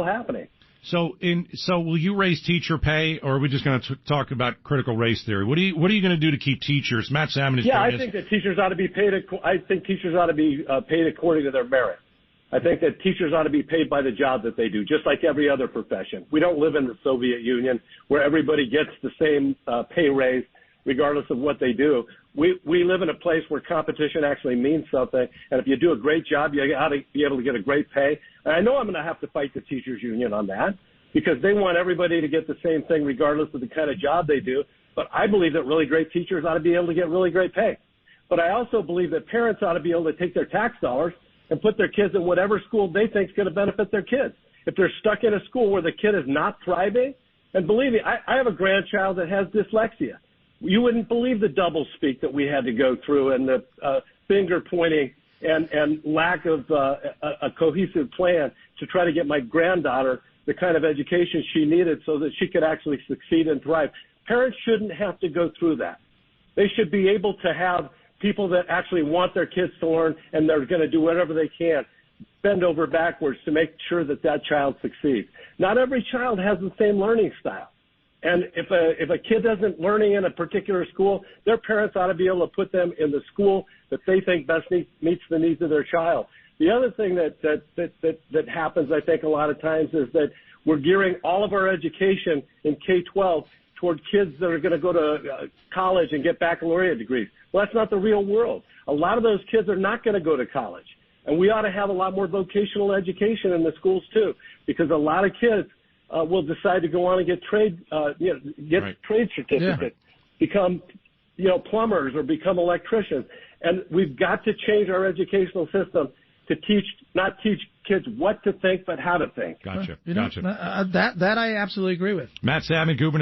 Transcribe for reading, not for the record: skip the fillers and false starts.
happening. So will you raise teacher pay, or are we just going to talk about critical race theory? What are you going to do to keep teachers? Matt Salmon is I think that teachers ought to be paid. I think teachers ought to be paid according to their merit. I think that teachers ought to be paid by the job that they do, just like every other profession. We don't live in the Soviet Union where everybody gets the same pay raise regardless of what they do. We live in a place where competition actually means something, and if you do a great job, you ought to be able to get a great pay. And I know I'm going to have to fight the teachers union on that because they want everybody to get the same thing regardless of the kind of job they do. But I believe that really great teachers ought to be able to get really great pay. But I also believe that parents ought to be able to take their tax dollars and put their kids in whatever school they think is going to benefit their kids. If they're stuck in a school where the kid is not thriving, and believe me, I have a grandchild that has dyslexia. You wouldn't believe the double speak that we had to go through and the finger pointing and lack of a cohesive plan to try to get my granddaughter the kind of education she needed so that she could actually succeed and thrive. Parents shouldn't have to go through that. They should be able to have people that actually want their kids to learn, and they're going to do whatever they can, bend over backwards to make sure that that child succeeds. Not every child has the same learning style. And if a kid isn't learning in a particular school, their parents ought to be able to put them in the school that they think best meets the needs of their child. The other thing that happens, I think, a lot of times is that we're gearing all of our education in K-12 toward kids that are going to go to college and get baccalaureate degrees. Well, that's not the real world. A lot of those kids are not going to go to college. And we ought to have a lot more vocational education in the schools, too, because a lot of kids will decide to go on and get trade certificates, become, plumbers or become electricians. And we've got to change our educational system to not teach kids what to think, but how to think. Gotcha. That I absolutely agree with. Matt Salmon, Gubernatorial